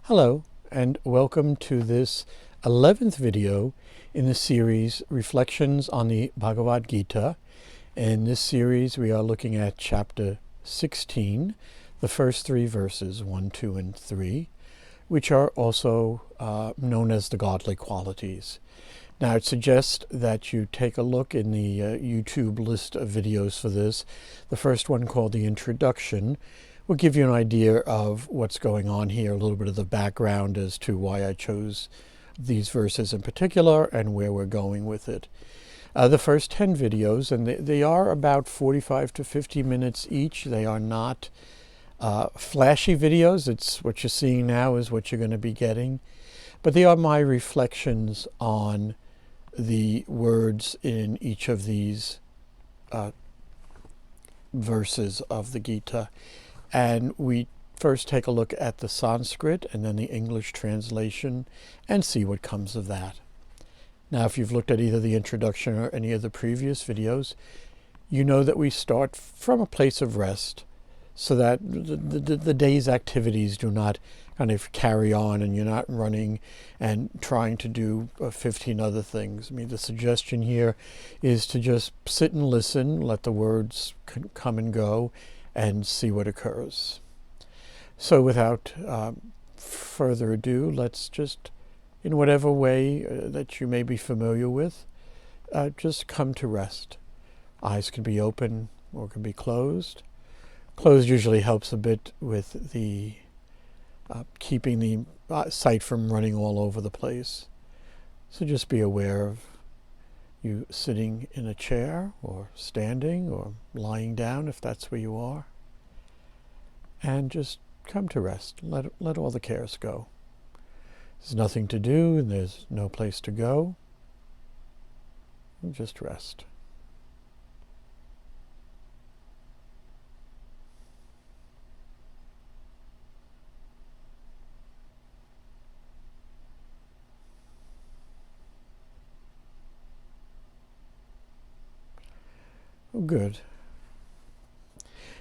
Hello, and welcome to this 11th video in the series Reflections on the Bhagavad Gita. In this series, we are looking at chapter 16, the first three verses, 1, 2, and 3, which are also known as the godly qualities. Now, I'd suggest that you take a look in the YouTube list of videos for this. The first one, called The Introduction, will give you an idea of what's going on here, a little bit of the background as to why I chose these verses in particular and where we're going with it. The first 10 videos, and they are about 45 to 50 minutes each. They are not flashy videos. It's what you're seeing now is what you're going to be getting. But they are my reflections on the words in each of these verses of the Gita. And we first take a look at the Sanskrit and then the English translation and see what comes of that. Now, if you've looked at either the introduction or any of the previous videos, you know that we start from a place of rest so that the day's activities do not kind of carry on and you're not running and trying to do 15 other things. I mean, the suggestion here is to just sit and listen, let the words come and go, and see what occurs. So without further ado, let's just, in whatever way that you may be familiar with, just come to rest. Eyes can be open or can be closed. Closed usually helps a bit with the keeping the sight from running all over the place. So just be aware of you sitting in a chair or standing or lying down if that's where you are. And just come to rest. Let all the cares go. There's nothing to do and there's no place to go. Just rest. Good.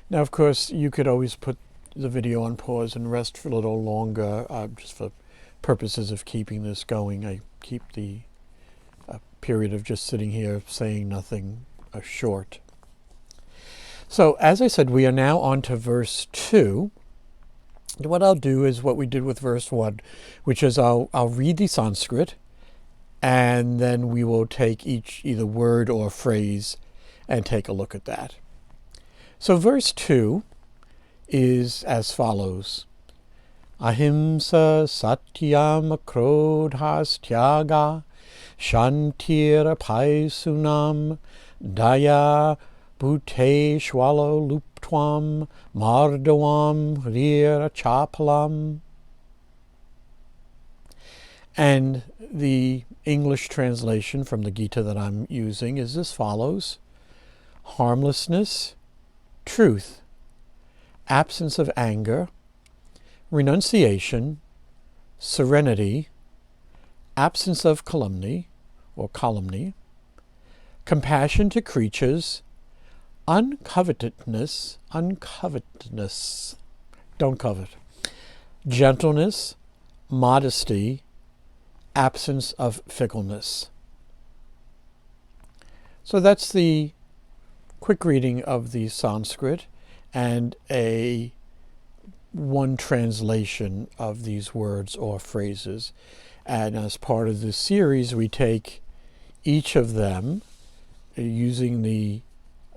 Now, of course, you could always put the video on pause and rest for a little longer, just for purposes of keeping this going. I keep the period of just sitting here saying nothing short. So, as I said, we are now on to verse 2. What I'll do is what we did with verse 1, which is I'll read the Sanskrit, and then we will take each either word or phrase and take a look at that. So verse 2 is as follows. Ahimsa satyam krodhas tyaga shantir paisunam daya bhute shwalo luptwam mardavam rir chapalam. And the English translation from the Gita that I'm using is as follows. Harmlessness, truth, absence of anger, renunciation, serenity, absence of calumny, compassion to creatures, uncovetedness, don't covet, gentleness, modesty, absence of fickleness. So that's the quick reading of the Sanskrit and one translation of these words or phrases. And as part of this series, we take each of them using the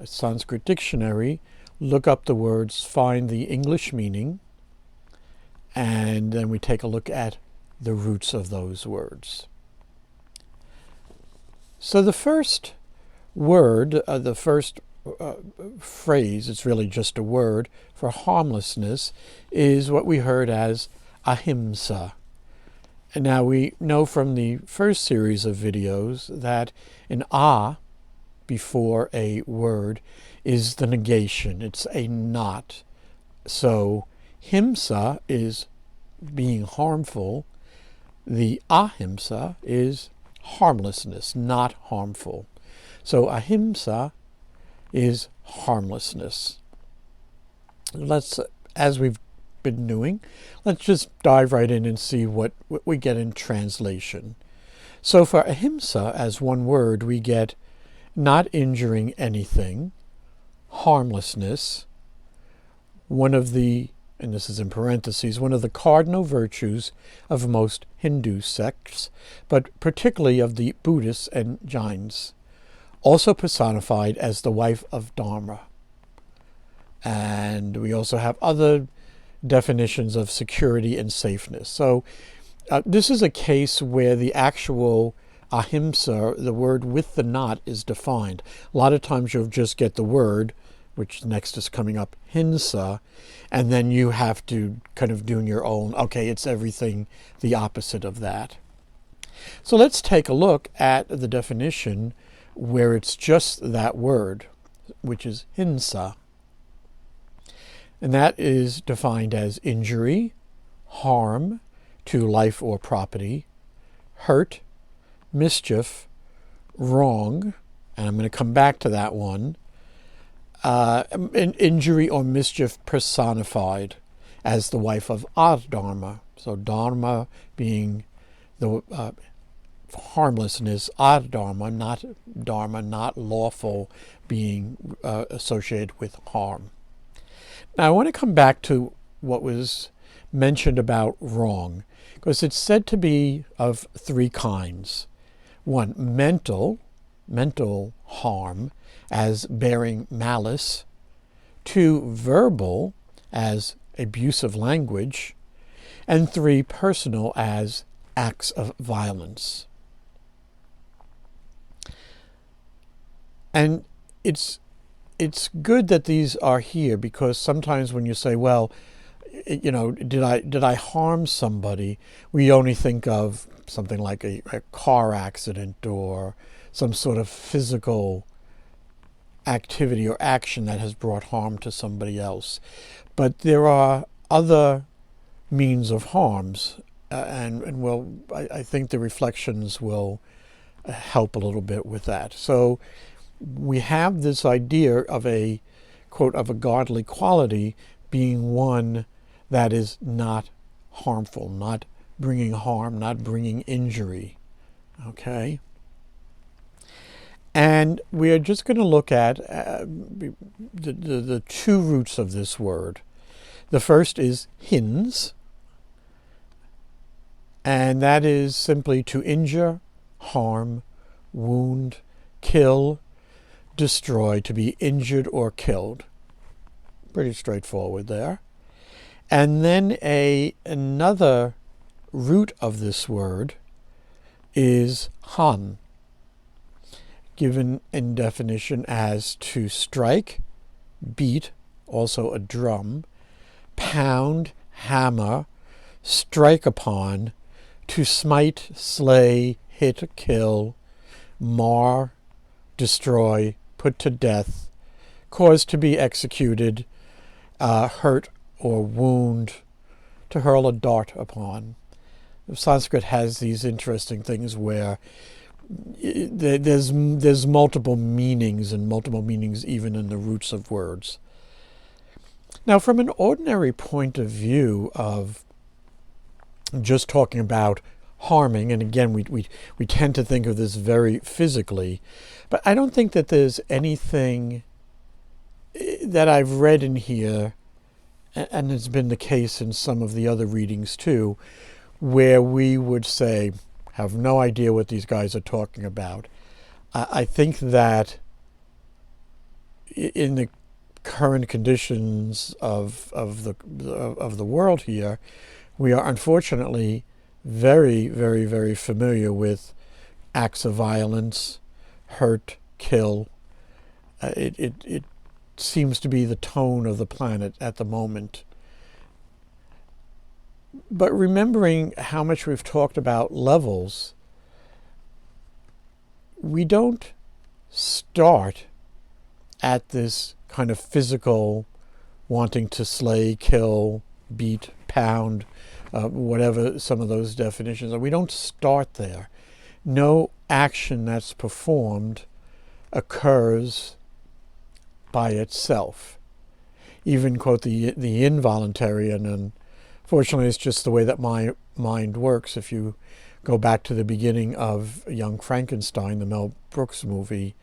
Sanskrit dictionary, look up the words, find the English meaning, and then we take a look at the roots of those words. So the first word, the first phrase, it's really just a word for harmlessness, is what we heard as ahimsa. And now we know from the first series of videos that an before a word is the negation. It's a not. So himsa is being harmful. The ahimsa is harmlessness, not harmful. So ahimsa is harmlessness. Let's, as we've been doing, let's just dive right in and see what we get in translation. So for ahimsa, as one word, we get not injuring anything, harmlessness, one of the, and this is in parentheses, one of the cardinal virtues of most Hindu sects, but particularly of the Buddhists and Jains, also personified as the wife of Dharma. And we also have other definitions of security and safeness. So this is a case where the actual ahimsa, the word with the not, is defined. A lot of times you'll just get the word, which next is coming up, hinsa, and then you have to kind of do your own, okay, it's everything the opposite of that. So let's take a look at the definition where it's just that word, which is hinsa. And that is defined as injury, harm to life or property, hurt, mischief, wrong, and I'm going to come back to that one, an injury or mischief personified as the wife of Dharma. So Dharma being the harmlessness, Dharma, not lawful, being associated with harm. Now I want to come back to what was mentioned about wrong, because it's said to be of three kinds. One, mental harm, as bearing malice. Two, verbal, as abusive language. And three, personal, as acts of violence. And it's good that these are here, because sometimes when you say, well, you know, did I harm somebody, we only think of something like a car accident or some sort of physical activity or action that has brought harm to somebody else. But there are other means of harms, and I think the reflections will help a little bit with that. So we have this idea of a, quote, of a godly quality being one that is not harmful, not bringing harm, not bringing injury. Okay? And we are just going to look at the two roots of this word. The first is hins, and that is simply to injure, harm, wound, kill, destroy, to be injured or killed. Pretty straightforward there. And then another root of this word is han, given in definition as to strike, beat, also a drum, pound, hammer, strike upon, to smite, slay, hit, kill, mar, destroy, put to death, cause to be executed, hurt or wound, to hurl a dart upon. Sanskrit has these interesting things where there's multiple meanings, and multiple meanings even in the roots of words. Now, from an ordinary point of view of just talking about harming, and again, we tend to think of this very physically, but I don't think that there's anything that I've read in here, and it's been the case in some of the other readings too, where we would say, have no idea what these guys are talking about. I think that in the current conditions of the world here, we are unfortunately very, very, very familiar with acts of violence, hurt, kill. It seems to be the tone of the planet at the moment. But remembering how much we've talked about levels, we don't start at this kind of physical wanting to slay, kill, beat, pound, whatever some of those definitions are. We don't start there. No action that's performed occurs by itself. even quote the involuntary, and unfortunately it's just the way that my mind works. If you go back to the beginning of Young Frankenstein, the Mel Brooks movie,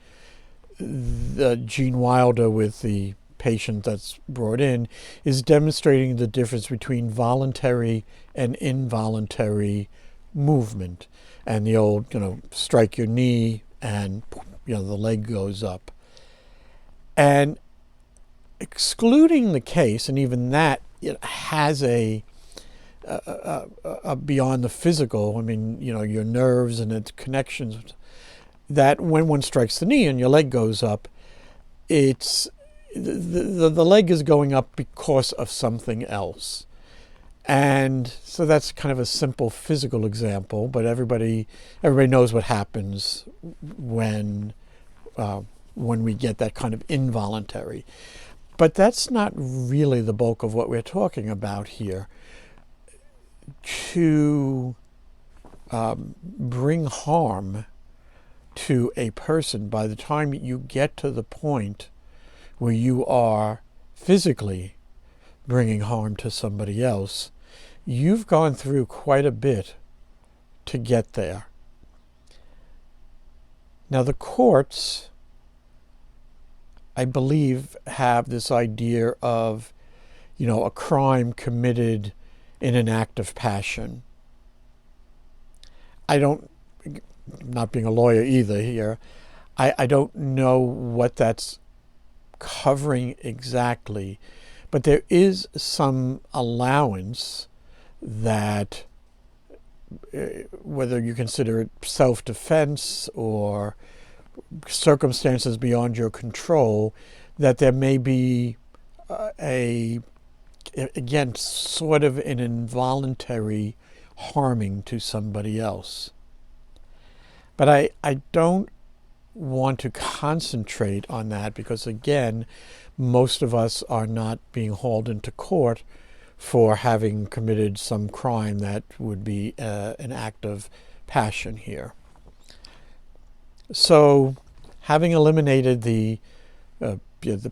the Gene Wilder with the patient that's brought in is demonstrating the difference between voluntary and involuntary movement, and the old, strike your knee and the leg goes up. And excluding the case, and even that it has a beyond the physical, your nerves and its connections, that when one strikes the knee and your leg goes up, it's the leg is going up because of something else. And so that's kind of a simple physical example, but everybody knows what happens when we get that kind of involuntary. But that's not really the bulk of what we're talking about here. To bring harm to a person, by the time you get to the point where you are physically bringing harm to somebody else, you've gone through quite a bit to get there. Now, the courts, I believe, have this idea of, a crime committed in an act of passion. I'm not being a lawyer either here, I don't know what that's covering exactly, but there is some allowance that, whether you consider it self-defense or circumstances beyond your control, that there may be again, sort of an involuntary harming to somebody else. But I don't want to concentrate on that because, again, most of us are not being hauled into court for having committed some crime that would be an act of passion here. So, having eliminated the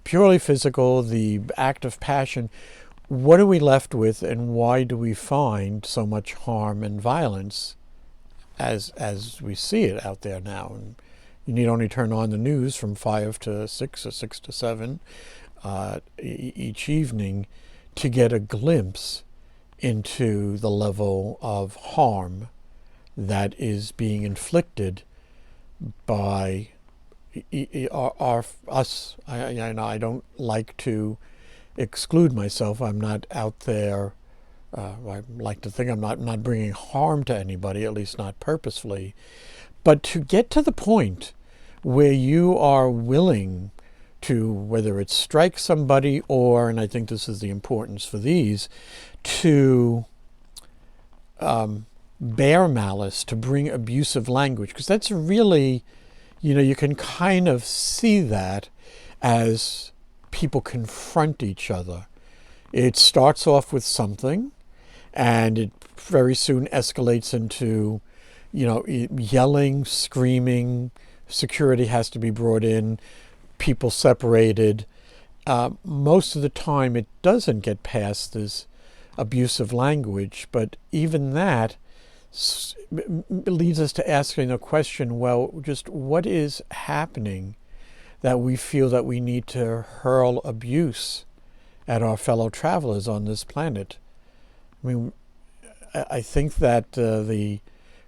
purely physical, the act of passion, what are we left with, and why do we find so much harm and violence as we see it out there now? And you need only turn on the news from 5 to 6 or 6 to 7 each evening to get a glimpse into the level of harm that is being inflicted by us. I don't like to exclude myself. I'm not out there. I like to think I'm not bringing harm to anybody, at least not purposefully. But to get to the point where you are willing to, whether it's strike somebody or, and I think this is the importance for these, to bear malice, to bring abusive language, because that's really, you can kind of see that as people confront each other. It starts off with something, and it very soon escalates into, yelling, screaming, security has to be brought in, people separated. Most of the time it doesn't get past this abusive language, but even that leads us to asking the question, well, just what is happening that we feel that we need to hurl abuse at our fellow travelers on this planet? I think that the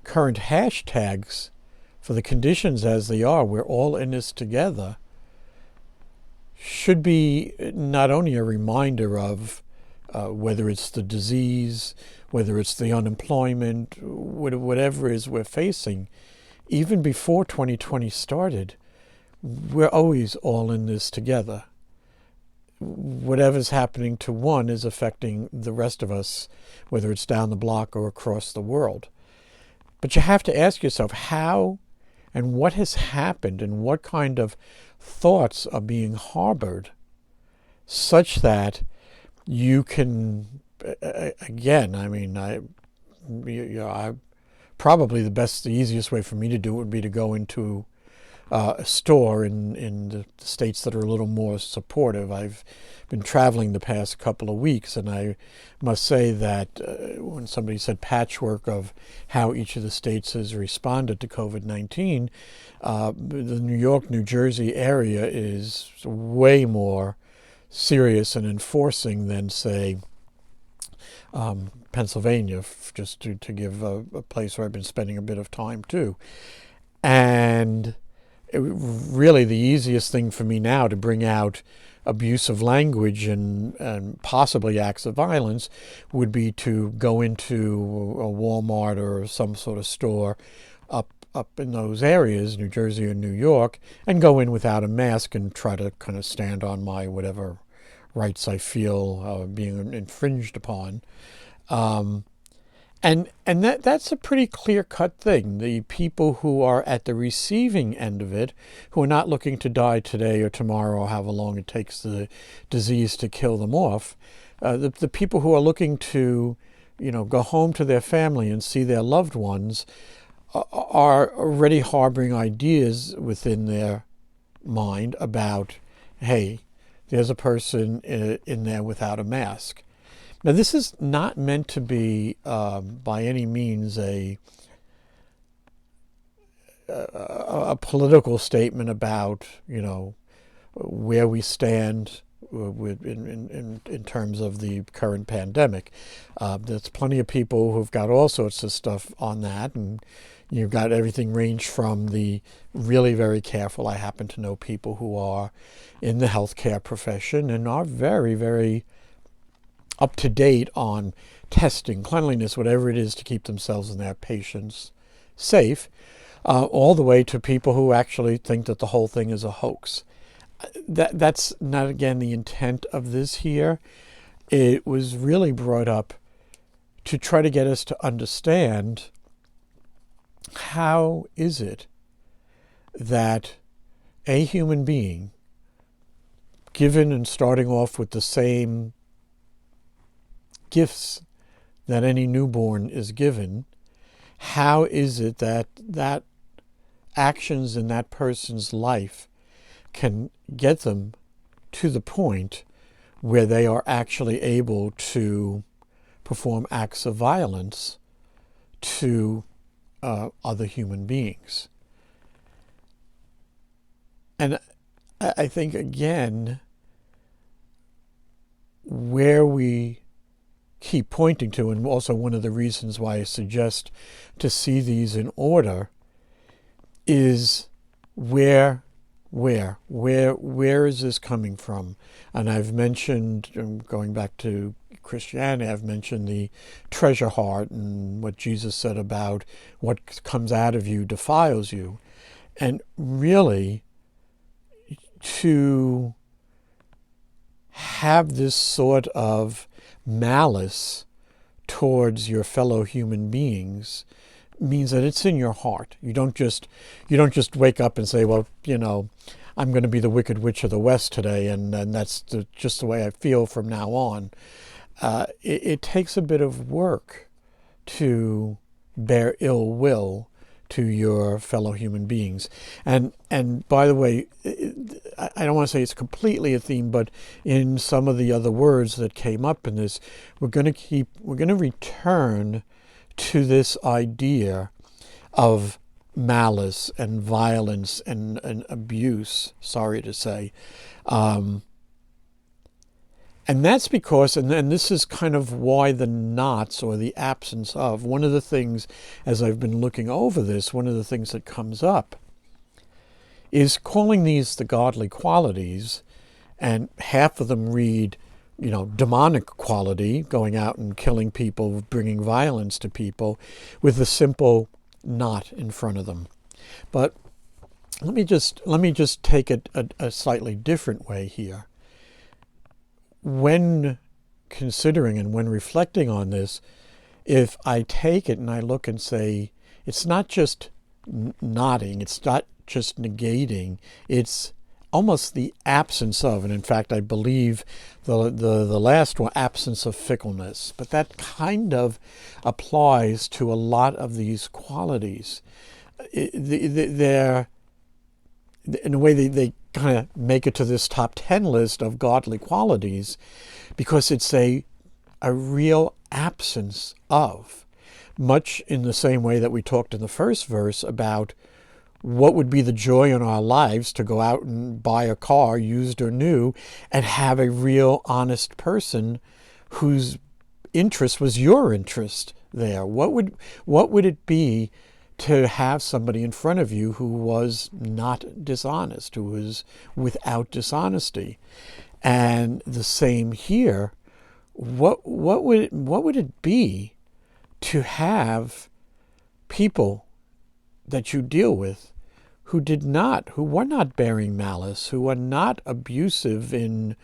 current hashtags for the conditions as they are, we're all in this together, should be not only a reminder of whether it's the disease, whether it's the unemployment, whatever it is we're facing. Even before 2020 started, we're always all in this together. Whatever's happening to one is affecting the rest of us, whether it's down the block or across the world. But you have to ask yourself how and what has happened and what kind of thoughts are being harbored such that you can, again, probably the easiest way for me to do it would be to go into store in the states that are a little more supportive. I've been traveling the past couple of weeks, and I must say that when somebody said patchwork of how each of the states has responded to COVID-19, the New York, New Jersey area is way more serious and enforcing than, say, Pennsylvania, just to give a place where I've been spending a bit of time too. And really the easiest thing for me now to bring out abusive language and possibly acts of violence would be to go into a Walmart or some sort of store up in those areas, New Jersey or New York, and go in without a mask and try to kind of stand on my whatever rights I feel being infringed upon. And that's a pretty clear-cut thing. The people who are at the receiving end of it, who are not looking to die today or tomorrow or however long it takes the disease to kill them off, the people who are looking to, go home to their family and see their loved ones are already harboring ideas within their mind about, hey, there's a person in there without a mask. Now, this is not meant to be, by any means, a political statement about, where we stand in terms of the current pandemic. There's plenty of people who've got all sorts of stuff on that, and you've got everything ranged from the really very careful. I happen to know people who are in the healthcare profession and are very, very up to date on testing, cleanliness, whatever it is to keep themselves and their patients safe, all the way to people who actually think that the whole thing is a hoax. That's not, again, the intent of this here. It was really brought up to try to get us to understand how is it that a human being, given and starting off with the same gifts that any newborn is given, how is it that actions in that person's life can get them to the point where they are actually able to perform acts of violence to other human beings? And I think, again, where we keep pointing to, and also one of the reasons why I suggest to see these in order, is where is this coming from? And I've mentioned, going back to Christianity, I've mentioned the treasure heart and what Jesus said about what comes out of you defiles you. And really, to have this sort of malice towards your fellow human beings means that it's in your heart. You don't just wake up and say, well, I'm going to be the Wicked Witch of the West today, and that's just the way I feel from now on. It takes a bit of work to bear ill will to your fellow human beings. And by the way, I don't want to say it's completely a theme, but in some of the other words that came up in this, we're going to return to this idea of malice and violence and abuse, sorry to say. And that's because, and this is kind of why the knots, or the absence of, one of the things, as I've been looking over this, one of the things that comes up is calling these the godly qualities, and half of them read, demonic quality, going out and killing people, bringing violence to people, with a simple knot in front of them. But let me just take it a slightly different way here. When considering and when reflecting on this, if I take it and I look and say, it's not just knotting, it's not just negating, it's almost the absence of, and in fact I believe the last one, absence of fickleness, but that kind of applies to a lot of these qualities. They're in a way, they kind of make it to this top 10 list of godly qualities because it's a real absence of, much in the same way that we talked in the first verse about what would be the joy in our lives to go out and buy a car, used or new, and have a real honest person whose interest was your interest there. What would it be to have somebody in front of you who was not dishonest, who was without dishonesty? And the same here. What would it be to have people that you deal with who were not bearing malice, who were not abusive in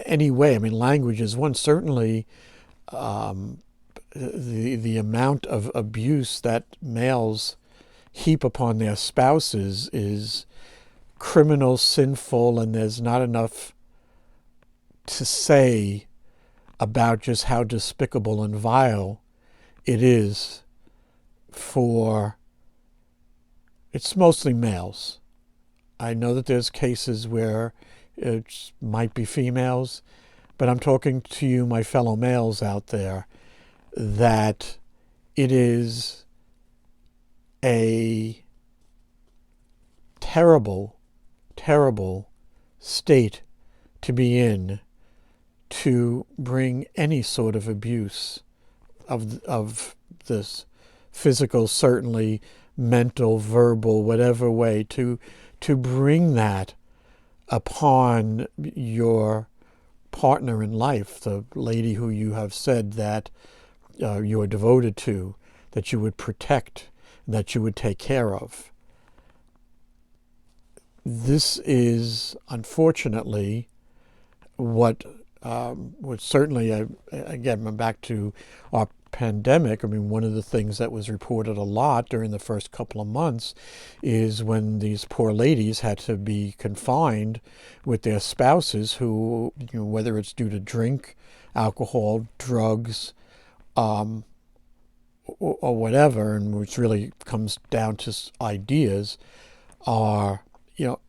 any way? I mean, language is one. Certainly, the amount of abuse that males heap upon their spouses is criminal, sinful, and there's not enough to say about just how despicable and vile it is for, it's mostly males. I know that there's cases where it might be females, but I'm talking to you, my fellow males out there, that it is a terrible, terrible state to be in, to bring any sort of abuse of this physical, certainly mental, verbal, whatever way, to bring that upon your partner in life, the lady who you have said that you are devoted to, that you would protect, that you would take care of. This is unfortunately what would certainly, again, back to our pandemic, I mean, one of the things that was reported a lot during the first couple of months is when these poor ladies had to be confined with their spouses who, whether it's due to drink, alcohol, drugs, or whatever, and which really comes down to ideas, are,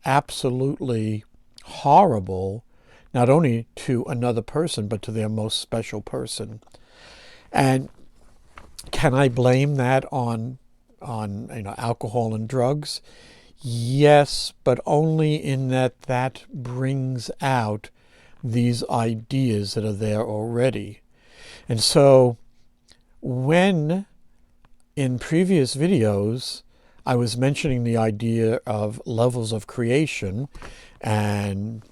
absolutely horrible, not only to another person, but to their most special person. And can I blame that on alcohol and drugs? Yes, but only in that brings out these ideas that are there already. And so when in previous videos I was mentioning the idea of levels of creation and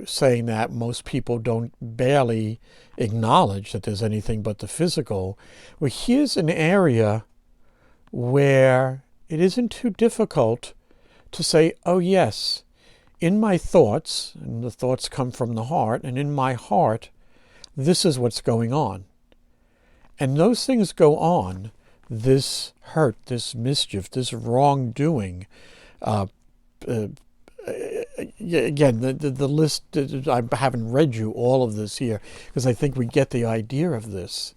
saying that most people don't barely acknowledge that there's anything but the physical. Well, here's an area where it isn't too difficult to say, oh yes, in my thoughts, and the thoughts come from the heart, and in my heart, this is what's going on. And those things go on, this hurt, this mischief, this wrongdoing, again, the list, I haven't read you all of this here because I think we get the idea of this.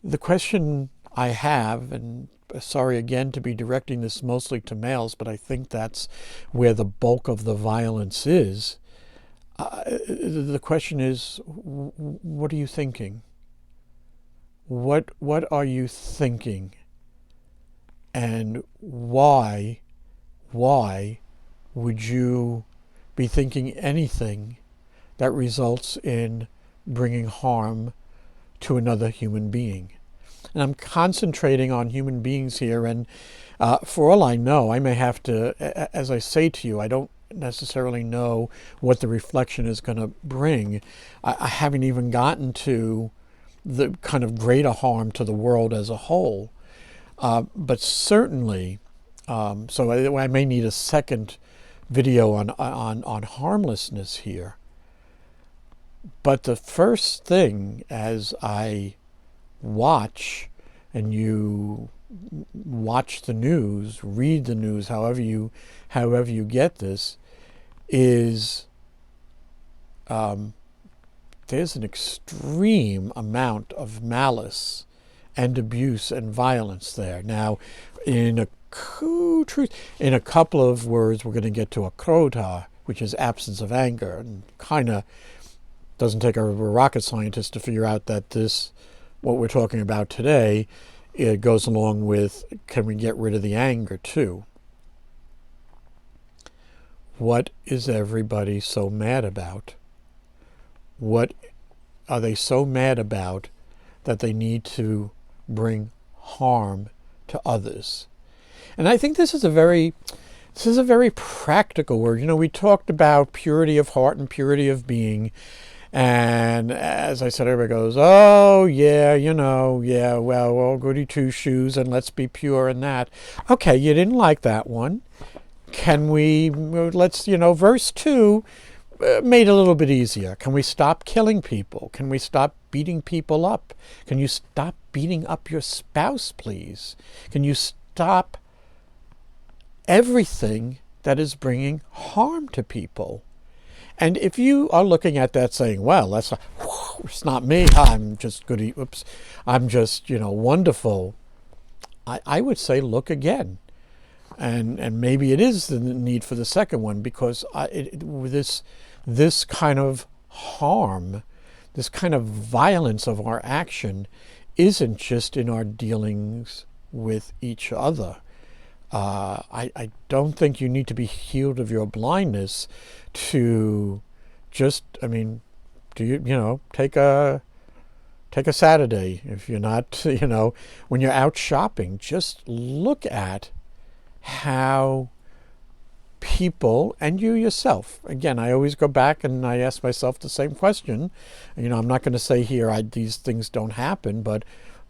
The question I have, and sorry again to be directing this mostly to males, but I think that's where the bulk of the violence is. The question is, what are you thinking? What are you thinking? And why would you be thinking anything that results in bringing harm to another human being? And I'm concentrating on human beings here, and for all I know, I may have to, as I say to you, I don't necessarily know what the reflection is going to bring. I haven't even gotten to the kind of greater harm to the world as a whole. But certainly, so I may need a second video on harmlessness here. But the first thing, as I watch, and you watch the news, read the news, however you get this, is there's an extreme amount of malice and abuse and violence there. Now, in a truth. In a couple of words, we're going to get to a krodha, which is absence of anger, and kind of doesn't take a rocket scientist to figure out that this, what we're talking about today, it goes along with, can we get rid of the anger too? What is everybody so mad about? What are they so mad about that they need to bring harm to others? And I think this is a very practical word. You know, we talked about purity of heart and purity of being. And as I said, everybody goes, oh, yeah, you know, yeah, well, goody two-shoes, and let's be pure in that. Okay, you didn't like that one. Can we, let's, you know, verse 2 made it a little bit easier. Can we stop killing people? Can we stop beating people up? Can you stop beating up your spouse, please? Can you stop everything that is bringing harm to people? And if you are looking at that saying, well, that's not, it's not me, I'm just goody, I'm just, you know, wonderful, I would say look again. And maybe it is the need for the second one, because this kind of harm, this kind of violence of our action isn't just in our dealings with each other. I don't think you need to be healed of your blindness to just, I mean, do you know, take a Saturday. If you're not, you know, when you're out shopping, just look at how people, and you yourself, again, I always go back and I ask myself the same question. You know, I'm not going to say here these things don't happen, but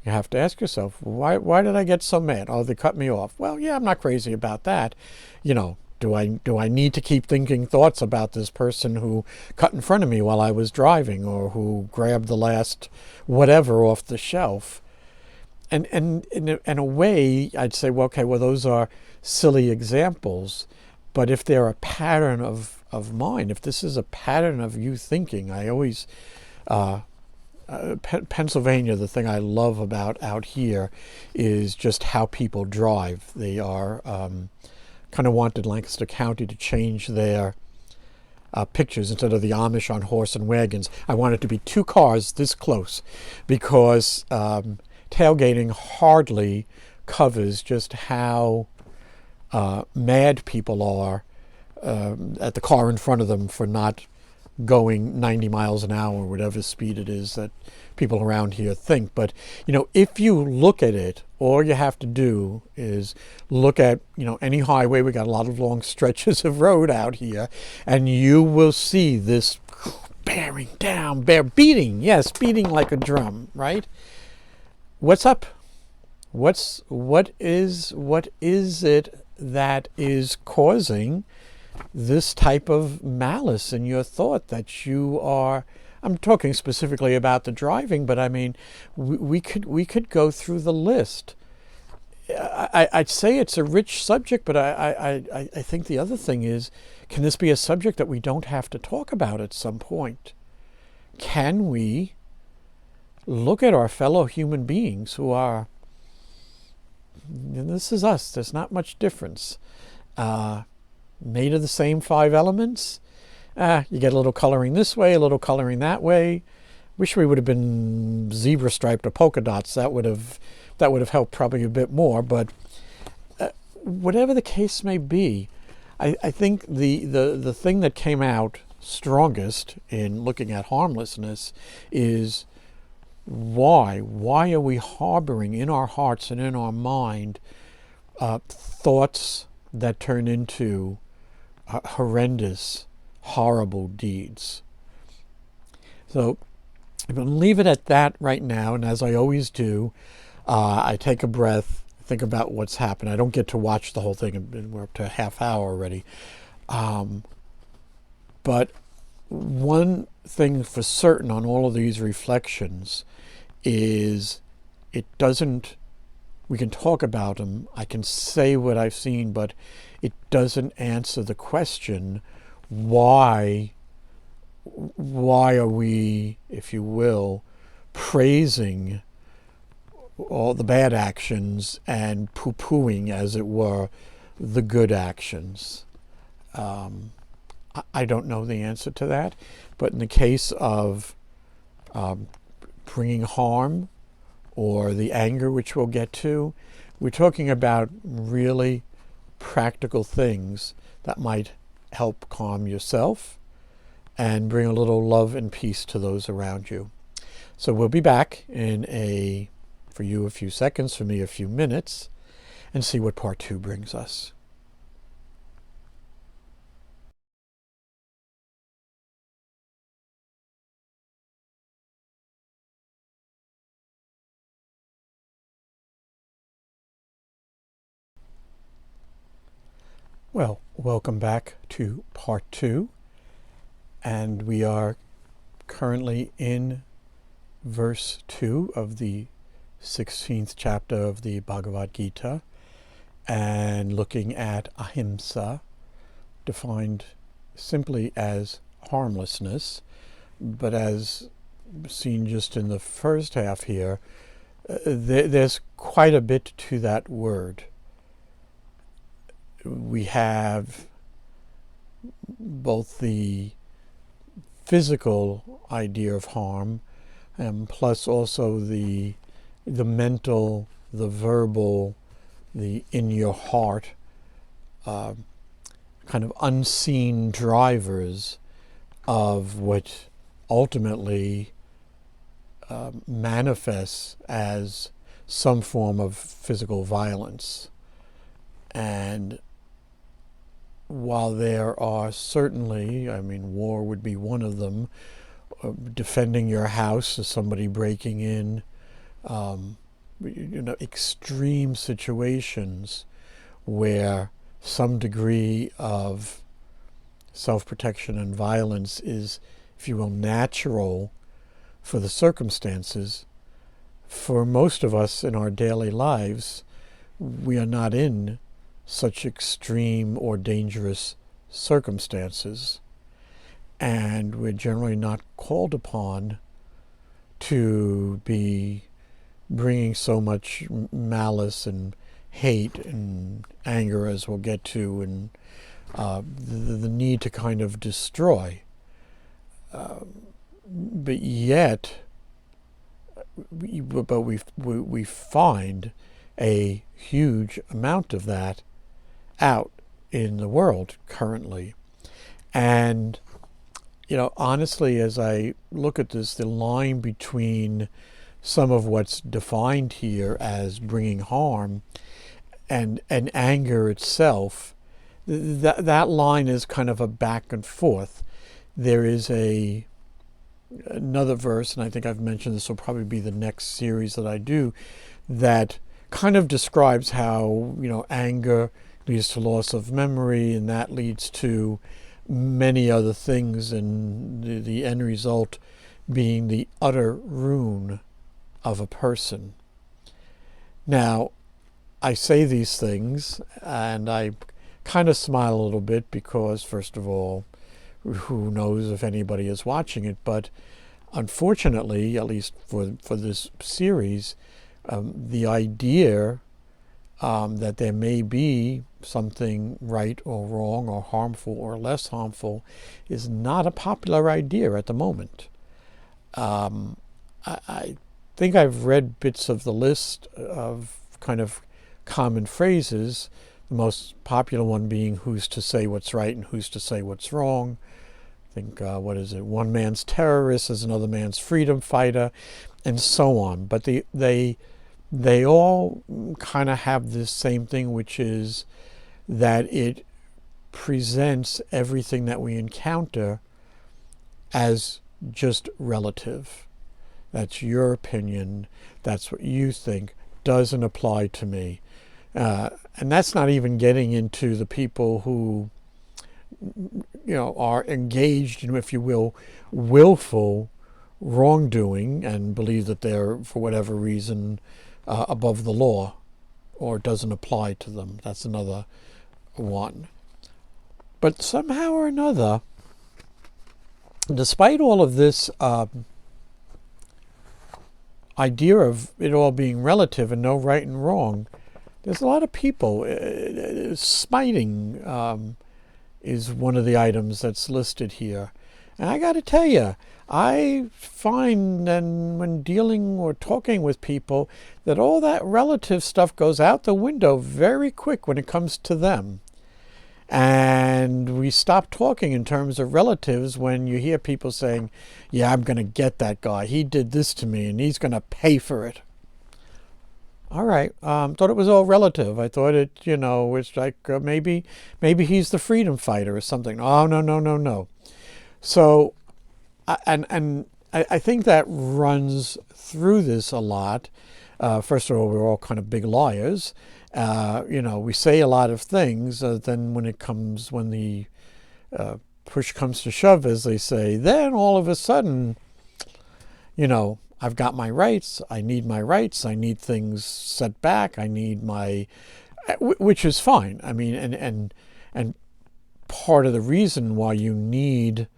you have to ask yourself, why did I get so mad? Oh, they cut me off. Well, yeah, I'm not crazy about that. You know, do I need to keep thinking thoughts about this person who cut in front of me while I was driving, or who grabbed the last whatever off the shelf? And in a way, I'd say, well, okay, well, those are silly examples. But if they're a pattern of mine, if this is a pattern of you thinking, I always... Pennsylvania, the thing I love about out here is just how people drive. They are kind of wanted Lancaster County to change their pictures. Instead of the Amish on horse and wagons, I want it to be 2 cars this close, because tailgating hardly covers just how mad people are at the car in front of them for not going 90 miles an hour, whatever speed it is that people around here think. But, you know, if you look at it, all you have to do is look at, you know, any highway. We got a lot of long stretches of road out here, and you will see this bearing down, beating like a drum, right? What's up? What is it that is causing this type of malice in your thought that you are? I'm talking specifically about the driving, but I mean, we could go through the list. I'd say it's a rich subject, but I think the other thing is, can this be a subject that we don't have to talk about at some point? Can we look at our fellow human beings who are, and this is us, there's not much difference, made of the same 5 elements. You get a little coloring this way, a little coloring that way. Wish we would have been zebra striped or polka dots. That would have helped probably a bit more. But whatever the case may be, I think the thing that came out strongest in looking at harmlessness is why are we harboring in our hearts and in our mind thoughts that turn into horrendous, horrible deeds. So I'm going to leave it at that right now, and as I always do, I take a breath, think about what's happened. I don't get to watch the whole thing. We're up to a half hour already. But one thing for certain on all of these reflections is we can talk about them, I can say what I've seen, but it doesn't answer the question, why are we, if you will, praising all the bad actions and poo-pooing, as it were, the good actions. I don't know the answer to that, but in the case of bringing harm or the anger, which we'll get to, we're talking about really practical things that might help calm yourself and bring a little love and peace to those around you. So we'll be back in for you a few seconds, for me a few minutes, and see what part 2 brings us. Well, welcome back to part 2, and we are currently in verse 2 of the 16th chapter of the Bhagavad Gita, and looking at ahimsa, defined simply as harmlessness, but as seen just in the first half here, there's quite a bit to that word. We have both the physical idea of harm, plus also the mental, the verbal, the in your heart, kind of unseen drivers of what ultimately manifests as some form of physical violence. And while there are certainly, war would be one of them, defending your house or somebody breaking in, extreme situations where some degree of self-protection and violence is, if you will, natural for the circumstances. For most of us in our daily lives, we are not in such extreme or dangerous circumstances, and we're generally not called upon to be bringing so much malice and hate and anger, as we'll get to, and the need to kind of destroy. But yet, we find a huge amount of that out in the world currently. And, honestly, as I look at this, the line between some of what's defined here as bringing harm and anger itself, that line is kind of a back and forth. There is another verse, and I think I've mentioned this will probably be the next series that I do, that kind of describes how, anger leads to loss of memory, and that leads to many other things, and the end result being the utter ruin of a person. Now, I say these things, and I kind of smile a little bit because, first of all, who knows if anybody is watching it, but unfortunately, at least for this series, the idea that there may be something right or wrong or harmful or less harmful is not a popular idea at the moment. I think I've read bits of the list of kind of common phrases, the most popular one being who's to say what's right and who's to say what's wrong. I think, one man's terrorist is another man's freedom fighter, and so on. But they all kind of have this same thing, which is that it presents everything that we encounter as just relative. That's your opinion. That's what you think. Doesn't apply to me. And that's not even getting into the people who, are engaged in, if you will, willful wrongdoing and believe that they're, for whatever reason, above the law or doesn't apply to them. That's another one. But somehow or another, despite all of this idea of it all being relative and no right and wrong, there's a lot of people. Smiting is one of the items that's listed here. And I got to tell you, I find that when dealing or talking with people that all that relative stuff goes out the window very quick when it comes to them. And we stop talking in terms of relatives when you hear people saying, yeah, I'm going to get that guy. He did this to me and he's going to pay for it. All right. Thought it was all relative. I thought it, was like maybe he's the freedom fighter or something. Oh, no, no, no, no. So, and I think that runs through this a lot. First of all, we're all kind of big liars. We say a lot of things. Then when the push comes to shove, as they say, then all of a sudden, I've got my rights. I need my rights. I need things set back. I need which is fine. I mean, and part of the reason why you need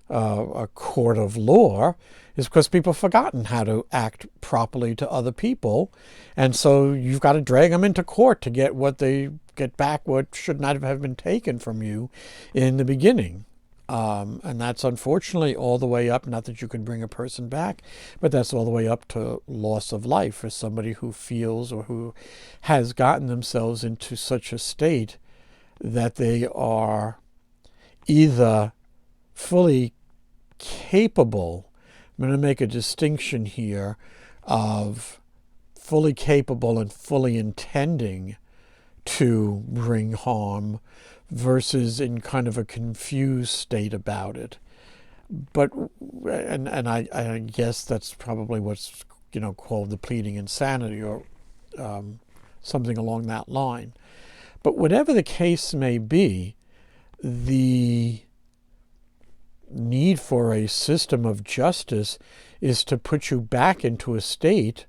a court of law is because people have forgotten how to act properly to other people. And so you've got to drag them into court to get back what should not have been taken from you in the beginning. And that's unfortunately all the way up, not that you can bring a person back, but that's all the way up to loss of life for somebody who feels or who has gotten themselves into such a state that they are either fully capable, I'm going to make a distinction here of fully capable and fully intending to bring harm versus in kind of a confused state about it. But, and I guess that's probably what's, called the pleading insanity or something along that line. But whatever the case may be, the need for a system of justice is to put you back into a state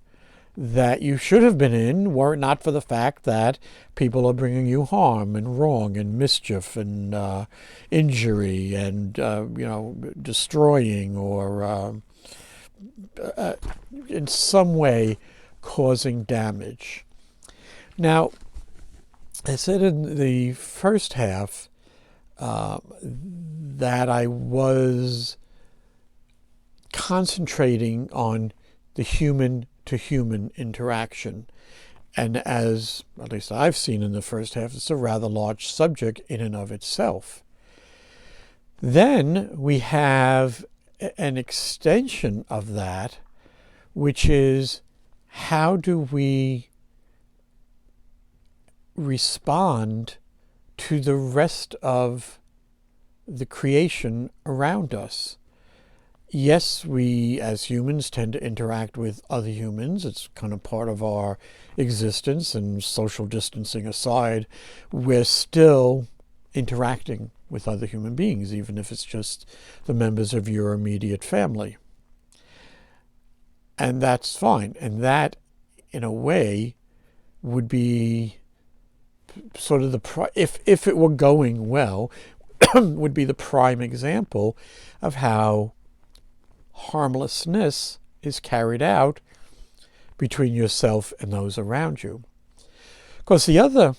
that you should have been in were it not for the fact that people are bringing you harm and wrong and mischief and injury and destroying or in some way causing damage. Now, I said in the first half that I was concentrating on the human-to-human interaction. And as at least I've seen in the first half, it's a rather large subject in and of itself. Then we have an extension of that, which is how do we respond to the rest of the creation around us? Yes, we as humans tend to interact with other humans. It's kind of part of our existence, and social distancing aside, we're still interacting with other human beings, even if it's just the members of your immediate family. And that's fine. And that, in a way, would be sort of if it were going well, would be the prime example of how harmlessness is carried out between yourself and those around you. Of course, the other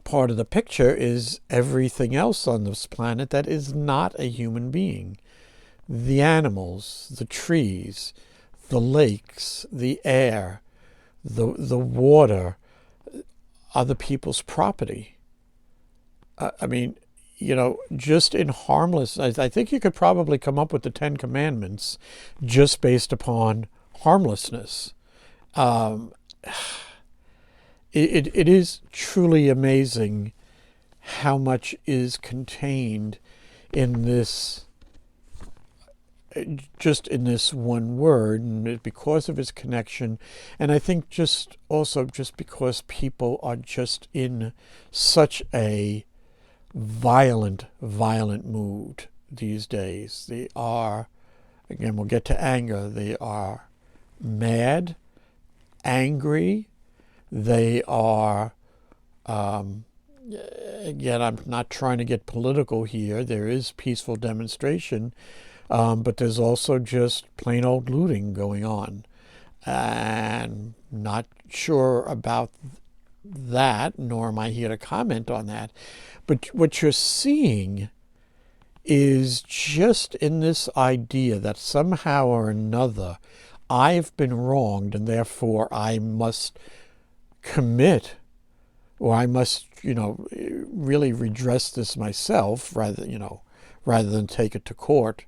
part of the picture is everything else on this planet that is not a human being. The animals, the trees, the lakes, the air, the water, other people's property. I mean, just in harmless, I think you could probably come up with the 10 Commandments just based upon harmlessness. It is truly amazing how much is contained in this, just in this one word, and because of its connection, and I think just because people are just in such a violent mood these days. They are, again, we'll get to anger, they are mad, angry, they are, again, I'm not trying to get political here, there is peaceful demonstration but there's also just plain old looting going on. And not sure about that, nor am I here to comment on that. But what you're seeing is just in this idea that somehow or another I've been wronged and therefore I must commit, or I must, really redress this myself rather than take it to court.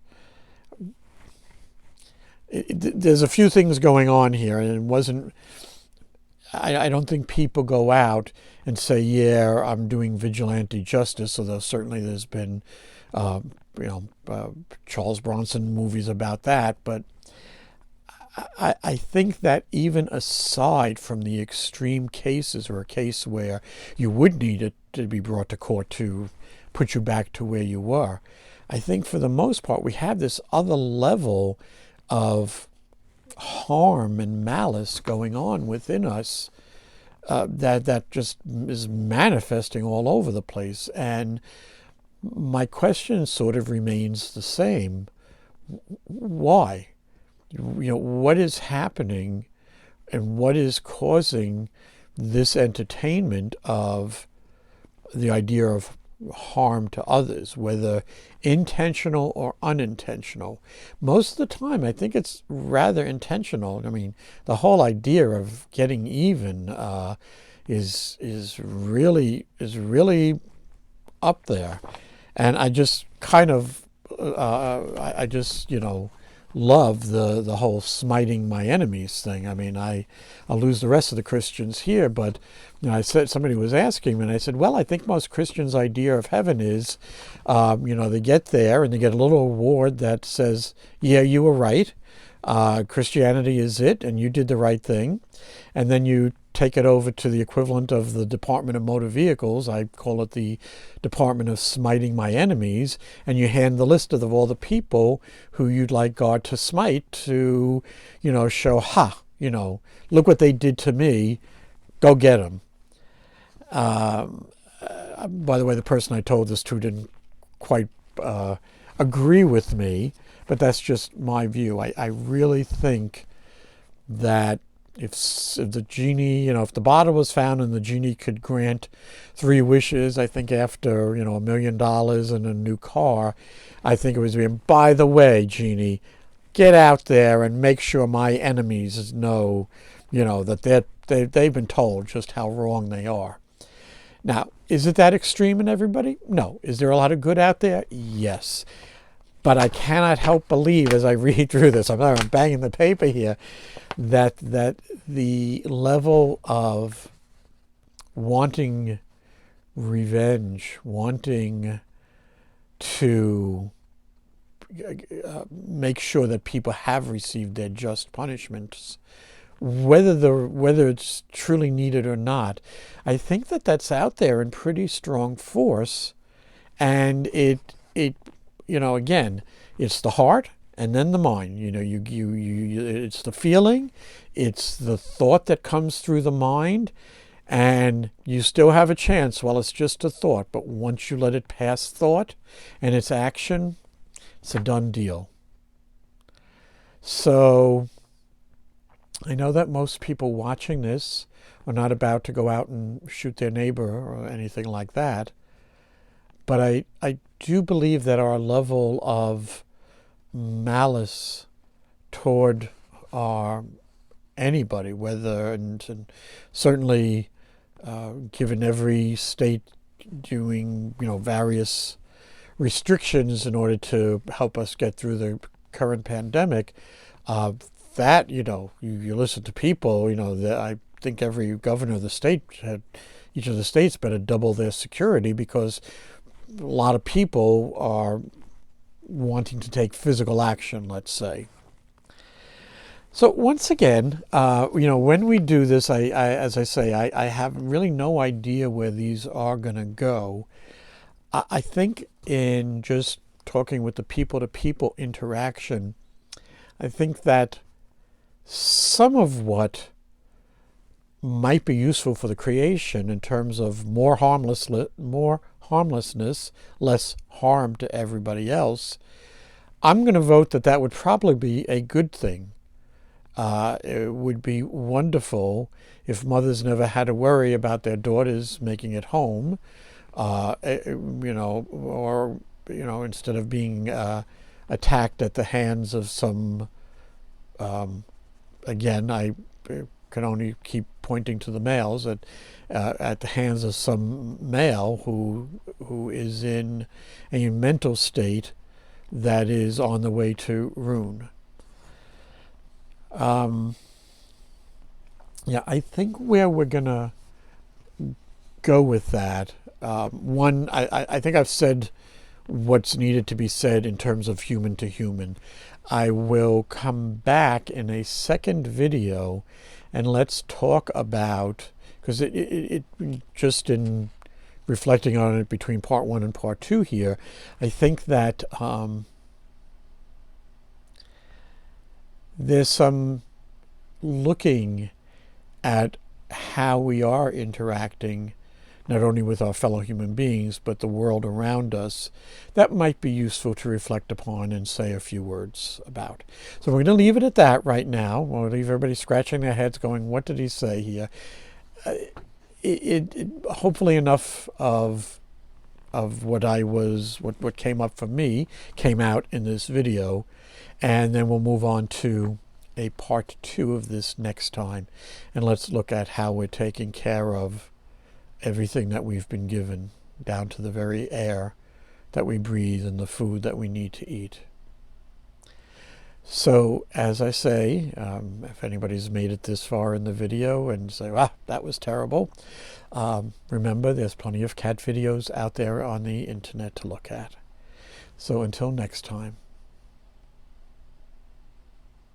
There's a few things going on here, and it wasn't. I don't think people go out and say, "Yeah, I'm doing vigilante justice." Although certainly there's been, Charles Bronson movies about that. But I think that even aside from the extreme cases, or a case where you would need it to be brought to court to put you back to where you were, I think for the most part we have this other level of harm and malice going on within us that just is manifesting all over the place. And my question sort of remains the same. Why? What is happening and what is causing this entertainment of the idea of harm to others, whether intentional or unintentional? Most of the time, I think it's rather intentional. I mean, the whole idea of getting even is really up there, and I just kind of I just love the whole smiting my enemies thing. I mean, I'll lose the rest of the Christians here, but I said, somebody was asking me, and I said, well, I think most Christians' idea of heaven is, they get there and they get a little award that says, yeah, you were right. Christianity is it, and you did the right thing. And then you take it over to the equivalent of the Department of Motor Vehicles. I call it the Department of Smiting My Enemies. And you hand the list of all the people who you'd like God to smite to, show, look what they did to me. Go get them. By the way, the person I told this to didn't quite agree with me, but that's just my view. I really think that if the genie, if the bottle was found and the genie could grant 3 wishes, I think after, $1 million and a new car, I think it was being, by the way, genie, get out there and make sure my enemies know, that they've been told just how wrong they are. Now, is it that extreme in everybody? No. Is there a lot of good out there? Yes. But I cannot help believe, as I read through this, I'm banging the paper here, that the level of wanting revenge, wanting to make sure that people have received their just punishments, whether it's truly needed or not, I think that's out there in pretty strong force, and it again, it's the heart and then the mind. It's the feeling, it's the thought that comes through the mind, and you still have a chance while it's just a thought. But once you let it pass thought and it's action, it's a done deal. So I know that most people watching this are not about to go out and shoot their neighbor or anything like that. But I do believe that our level of malice toward anybody, whether, and certainly given every state doing, various restrictions in order to help us get through the current pandemic, that, you listen to people, that I think every governor of the state each of the states better double their security, because a lot of people are wanting to take physical action, let's say. So once again, when we do this, as I say, I have really no idea where these are going to go. I think in just talking with the people-to-people interaction, I think that some of what might be useful for the creation in terms of more harmlessness, less harm to everybody else, I'm going to vote that that would probably be a good thing. It would be wonderful if mothers never had to worry about their daughters making it home, or instead of being attacked at the hands of some. Again, I can only keep pointing to the males at the hands of some male who is in a mental state that is on the way to ruin. Yeah, I think where we're gonna go with that. One, I think I've said what's needed to be said in terms of human to human. I will come back in a second video and let's talk about, because it just in reflecting on it between part 1 and part 2 here, I think that there's some looking at how we are interacting not only with our fellow human beings, but the world around us, that might be useful to reflect upon and say a few words about. So we're going to leave it at that right now. We'll leave everybody scratching their heads going, what did he say here? Hopefully enough of what came up for me came out in this video, and then we'll move on to a part 2 of this next time, and let's look at how we're taking care of everything that we've been given, down to the very air that we breathe and the food that we need to eat. So, as I say, if anybody's made it this far in the video and say, that was terrible, remember there's plenty of cat videos out there on the internet to look at. So until next time.